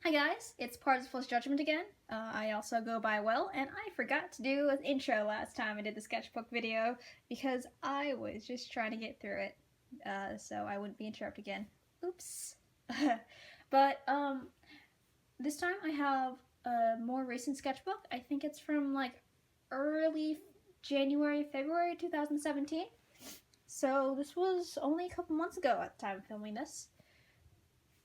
Hi guys, it's Participles Judgment again. I also go by Will, and I forgot to do an intro last time I did the sketchbook video because I was just trying to get through it, so I wouldn't be interrupted again. Oops. But this time I have a more recent sketchbook. I think it's from like early January, February 2017. So this was only a couple months ago at the time of filming this.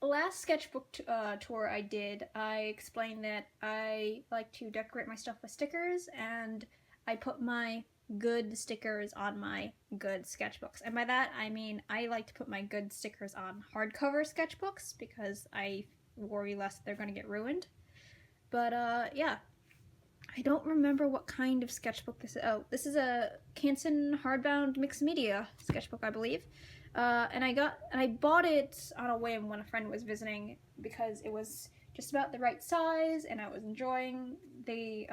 Last sketchbook tour I did, I explained that I like to decorate my stuff with stickers, and I put my good stickers on my good sketchbooks. And by that, I mean I like to put my good stickers on hardcover sketchbooks because I worry less they're going to get ruined. But yeah, I don't remember what kind of sketchbook this is. Oh, this is a Canson hardbound mixed media sketchbook, I believe. And I bought it on a whim when a friend was visiting because it was just about the right size and I was enjoying the,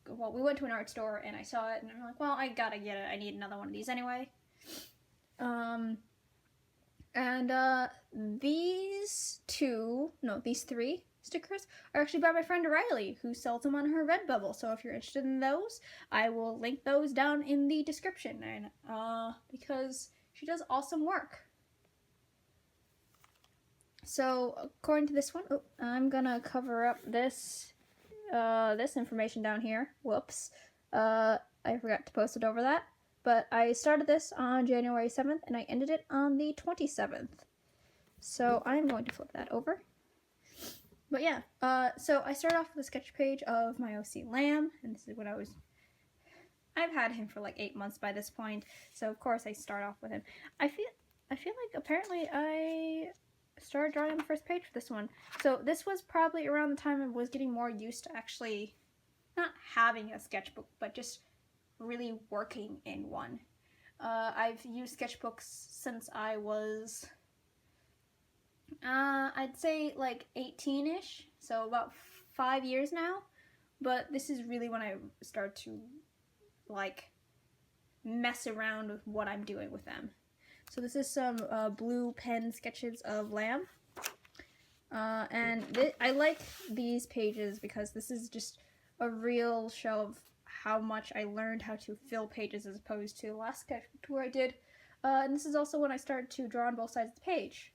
well, we went to an art store and I saw it and I'm like, well, I gotta get it. I need another one of these anyway. These three stickers are actually by my friend Riley, who sells them on her Redbubble. So if you're interested in those, I will link those down in the description, and because she does awesome work. So according to this one, I'm gonna cover up this this information down here. Whoops, I forgot to post it over that. But I started this on January 7th, and I ended it on the 27th. So I'm going to flip that over. But yeah, so I start off with a sketch page of my OC Lamb, and this is what I've had him for like 8 months by this point, so of course I start off with him. I feel like apparently I started drawing on the first page for this one. So this was probably around the time I was getting more used to actually not having a sketchbook, but just really working in one. I've used sketchbooks since I was I'd say like 18-ish, so about 5 years now, but this is really when I start to like mess around with what I'm doing with them. So this is some blue pen sketches of Lamb, and I like these pages because this is just a real show of how much I learned how to fill pages as opposed to the last sketchbook tour I did, and this is also when I started to draw on both sides of the page.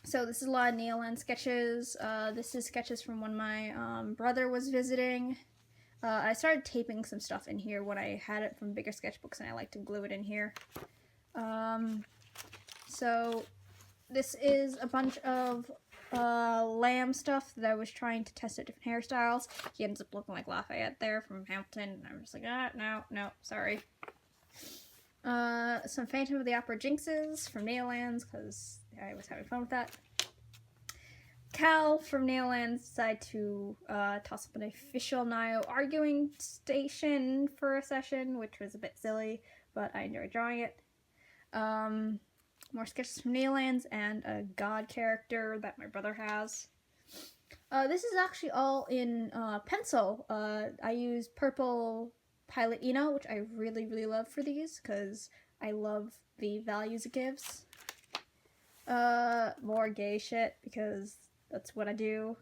So this is a lot of neon sketches. This is sketches from when my brother was visiting. I started taping some stuff in here when I had it from bigger sketchbooks, and I like to glue it in here. So this is a bunch of Lamb stuff that I was trying to test out different hairstyles. He ends up looking like Lafayette there from Hamilton, and I'm just like, no, sorry. Some Phantom of the Opera jinxes from Neolands, because I was having fun with that. Cal from Neolands decided to toss up an official Nio arguing station for a session, which was a bit silly, but I enjoyed drawing it. More sketches from Neolands and a god character that my brother has. This is actually all in pencil. I use purple Pilot Eno, which I really, really love for these because I love the values it gives. More gay shit because that's what I do.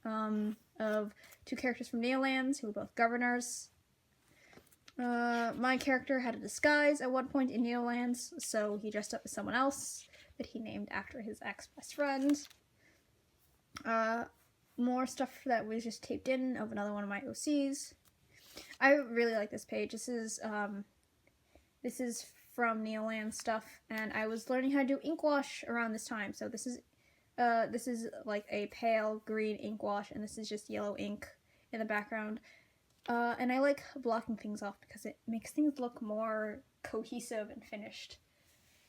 Of two characters from Neolands who were both governors. My character had a disguise at one point in Neolands, so he dressed up as someone else that he named after his ex-best friend. More stuff that was just taped in of another one of my OCs. I really like this page. This is from Neoland stuff, and I was learning how to do ink wash around this time. So this is like a pale green ink wash, and this is just yellow ink in the background. And I like blocking things off because it makes things look more cohesive and finished.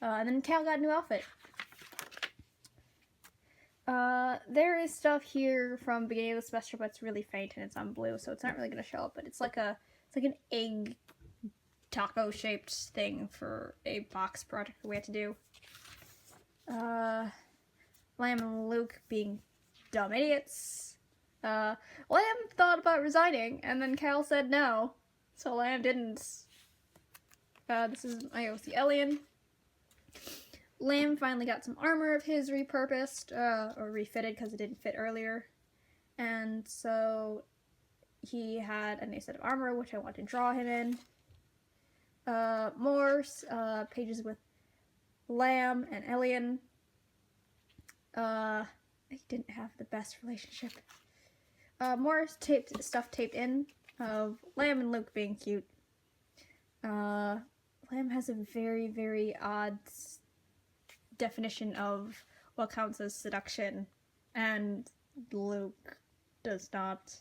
And then Cal got a new outfit. There is stuff here from beginning of the semester, but it's really faint and it's on blue, so it's not really gonna show up. But it's like an egg taco shaped thing for a box project that we had to do. Lamb and Luke being dumb idiots. Lamb thought about resigning, and then Cal said no, so Lamb didn't. This is my OC Elian. Lamb finally got some armor of his repurposed, or refitted because it didn't fit earlier. And so he had a new set of armor, which I want to draw him in. More pages with Lamb and Elian. I didn't have the best relationship. More stuff taped in of Lamb and Luke being cute. Lamb has a very, very odd definition of what counts as seduction, and Luke does not.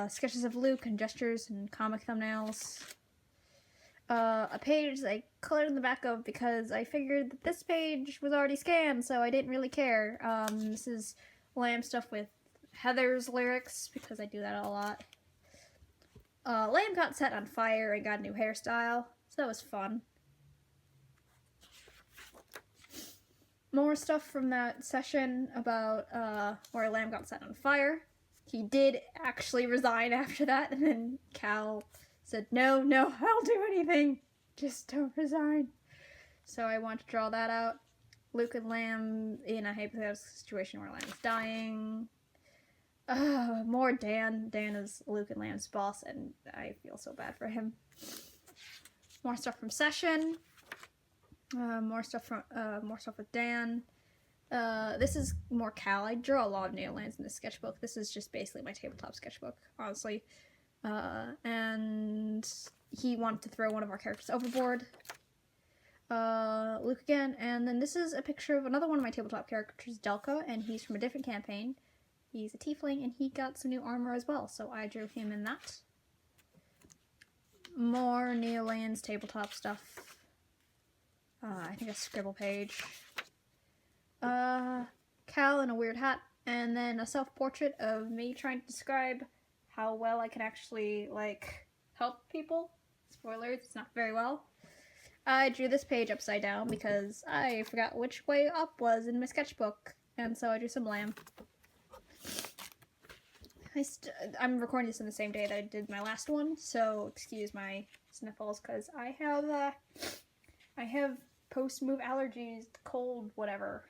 Sketches of Luke and gestures and comic thumbnails. A page that I colored in the back of because I figured that this page was already scanned, so I didn't really care. This is Lamb stuff with Heather's lyrics, because I do that a lot. Lamb got set on fire and got a new hairstyle, so that was fun. More stuff from that session about where Lamb got set on fire. He did actually resign after that, and then Cal said, no, I'll do anything. Just don't resign. So I want to draw that out. Luke and Lamb in a hypothetical situation where Lamb's dying. More Dan. Dan is Luke and Lamb's boss, and I feel so bad for him. More stuff from Session. More stuff with Dan. This is more Cal. I draw a lot of Neolands in this sketchbook. This is just basically my tabletop sketchbook, honestly. And he wanted to throw one of our characters overboard. Luke again, and then this is a picture of another one of my tabletop characters, Delka, and he's from a different campaign. He's a tiefling, and he got some new armor as well, so I drew him in that. More Neolands tabletop stuff. I think a scribble page. Cal in a weird hat, and then a self-portrait of me trying to describe how well I can actually, like, help people. Spoilers, it's not very well. I drew this page upside down because I forgot which way up was in my sketchbook, and so I drew some Lamb. I'm recording this on the same day that I did my last one, so excuse my sniffles, because I have post-move allergies, cold, whatever.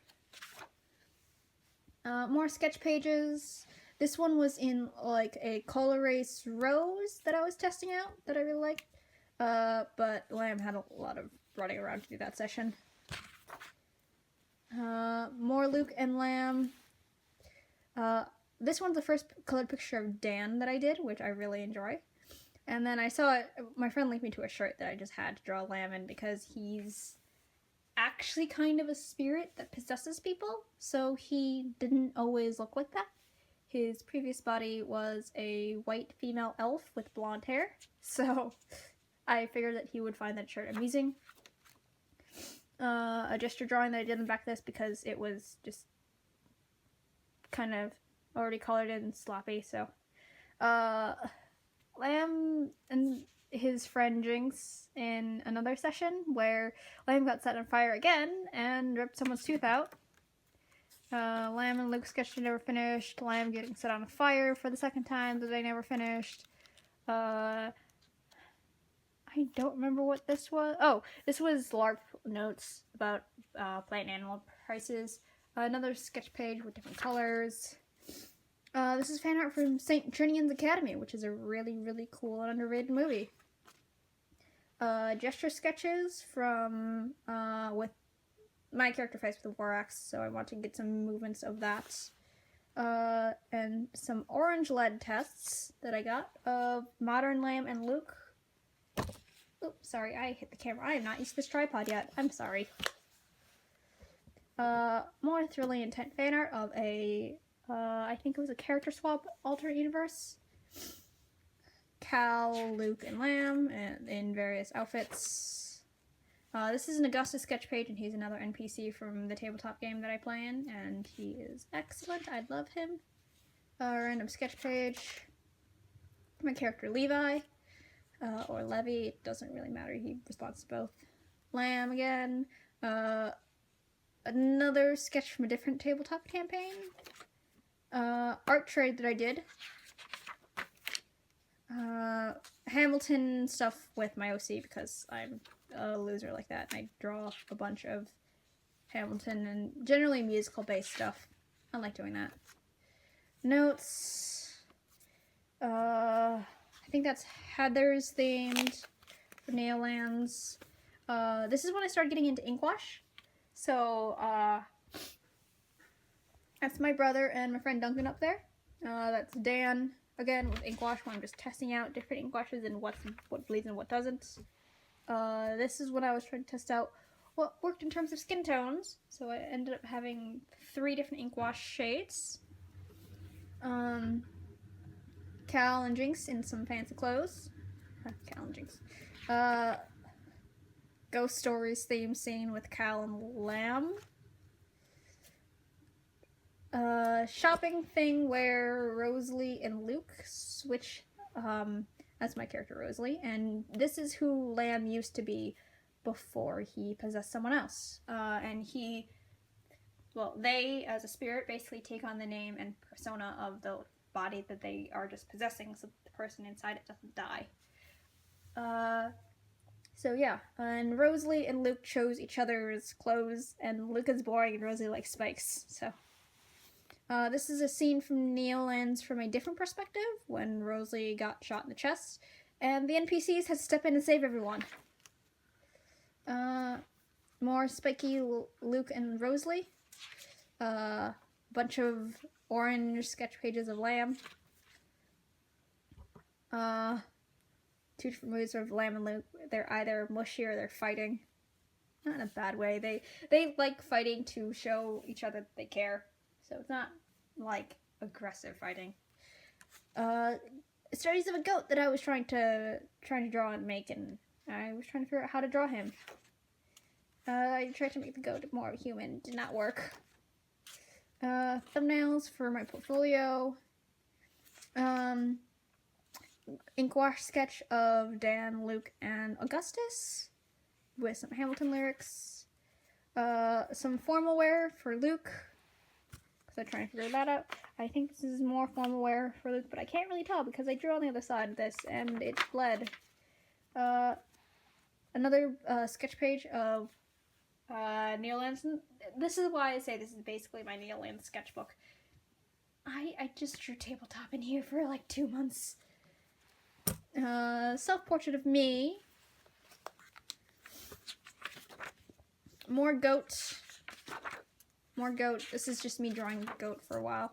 More sketch pages. This one was in, like, a color race rose that I was testing out that I really liked. But Lamb had a lot of running around to do that session. More Luke and Lamb. This one's the first colored picture of Dan that I did, which I really enjoy. And then I saw it, my friend linked me to a shirt that I just had to draw Lamb in because he's actually kind of a spirit that possesses people, so he didn't always look like that. His previous body was a white female elf with blonde hair, so I figured that he would find that shirt amusing. A gesture drawing that I did in the back of this because it was just kind of already colored and sloppy, so. Lamb and his friend Jinx in another session where Lamb got set on fire again and ripped someone's tooth out. Lamb and Luke sketch never finished. Lamb getting set on fire for the second time that I never finished. I don't remember what this was. Oh, this was LARP notes about plant and animal prices. Another sketch page with different colors. This is fan art from St. Trinian's Academy, which is a really, really cool and underrated movie. Gesture sketches from, with my character fights with a war axe, so I want to get some movements of that. And some orange lead tests that I got of Modern Lamb and Luke. Oops, sorry, I hit the camera. I have not used this tripod yet. I'm sorry. More Thrilling Intent fan art of a, I think it was a character swap alternate universe. Cal, Luke, and Lamb and in various outfits. This is an Augustus sketch page, and he's another NPC from the tabletop game that I play in, and he is excellent. I love him. Random sketch page. My character Levi, or Levy, it doesn't really matter, he responds to both. Lamb again. Another sketch from a different tabletop campaign. Art trade that I did. Hamilton stuff with my OC because I'm a loser like that. I draw a bunch of Hamilton and generally musical-based stuff. I like doing that. Notes. I think that's Heather's themed for Neolands. This is when I started getting into ink wash. So, that's my brother and my friend Duncan up there. That's Dan, again, with ink wash, when I'm just testing out different ink washes and what bleeds and what doesn't. This is when I was trying to test out what worked in terms of skin tones. So I ended up having 3 different ink wash shades. Cal and Jinx in some fancy clothes. Cal and Jinx. Ghost Stories theme scene with Cal and Lamb. Shopping thing where Rosalie and Luke switch. That's my character, Rosalie, and this is who Lamb used to be before he possessed someone else. They, as a spirit, basically take on the name and persona of the body that they are just possessing, so the person inside it doesn't die. So yeah, and Rosalie and Luke chose each other's clothes, and Luke is boring and Rosalie likes spikes, so. This is a scene from Neolands from a different perspective, when Rosalie got shot in the chest, and the NPCs had to step in and save everyone. More spiky Luke and Rosalie. Bunch of orange sketch pages of Lamb. 2 different moods of Lamb and Luke. They're either mushy or they're fighting. Not in a bad way. They like fighting to show each other that they care. So it's not like aggressive fighting. Studies of a goat that I was trying to draw and make, and I was trying to figure out how to draw him. I tried to make the goat more human. Did not work. Thumbnails for my portfolio. Ink wash sketch of Dan, Luke, and Augustus with some Hamilton lyrics. Some formal wear for Luke, because I'm trying to figure that out. I think this is more formal wear for Luke, but I can't really tell because I drew on the other side of this and it bled. Another sketch page of Neolands. This is why I say this is basically my Neolands sketchbook. I just drew Tabletop in here for like 2 months. Self-portrait of me. More goat. More goat. This is just me drawing goat for a while.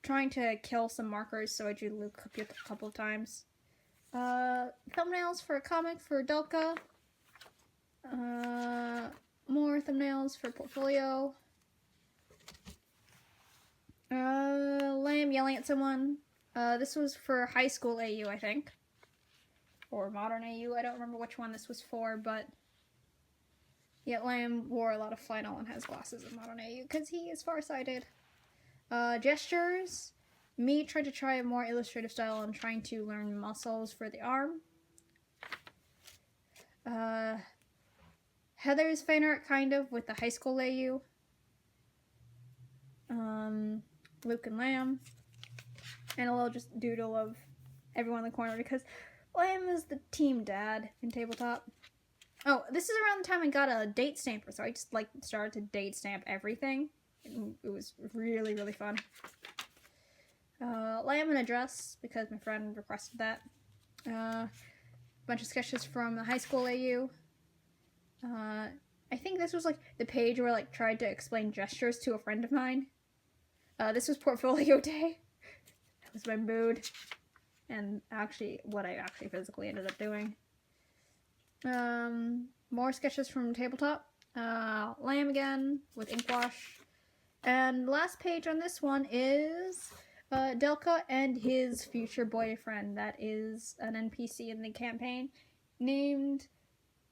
Trying to kill some markers, so I drew Luke a couple of times. Thumbnails for a comic for Delka. More thumbnails for portfolio. Lamb yelling at someone. This was for high school AU, I think. Or modern AU, I don't remember which one this was for, but yeah, Lamb wore a lot of flannel and has glasses in modern AU because he is farsighted. Gestures. Me trying to try a more illustrative style and trying to learn muscles for the arm. Heather's fan art, kind of, with the high school AU. Luke and Lamb. And a little just doodle of everyone in the corner because Lamb is the team dad in Tabletop. Oh, this is around the time I got a date stamper, so I just started to date stamp everything. It was really, really fun. Lamb in a dress because my friend requested that. Bunch of sketches from the high school AU. I think this was the page where I tried to explain gestures to a friend of mine. This was portfolio day. That was my mood. And actually, what I actually physically ended up doing. More sketches from Tabletop. Lamb again with ink wash. And last page on this one is Delka and his future boyfriend. That is an NPC in the campaign named,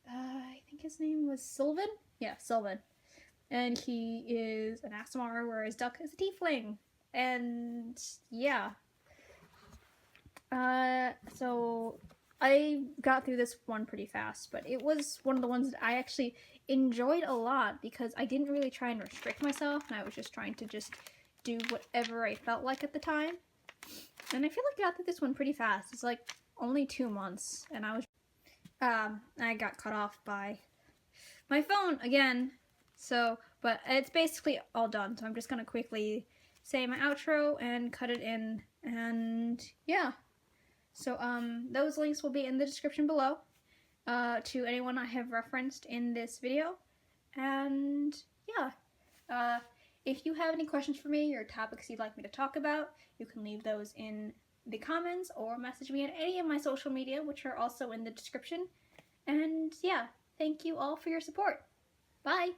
I think his name was Sylvan? Yeah, Sylvan. And he is an Asmar, whereas Delka is a tiefling. And yeah. So I got through this one pretty fast, but it was one of the ones that I actually enjoyed a lot because I didn't really try and restrict myself, and I was just trying to do whatever I felt like at the time. And I feel like I got through this one pretty fast. It's only 2 months, and I got cut off by my phone again. So, but it's basically all done. So I'm just gonna quickly say my outro and cut it in, and yeah. So those links will be in the description below to anyone I have referenced in this video. And yeah, if you have any questions for me or topics you'd like me to talk about, you can leave those in the comments or message me on any of my social media, which are also in the description. And yeah, thank you all for your support. Bye!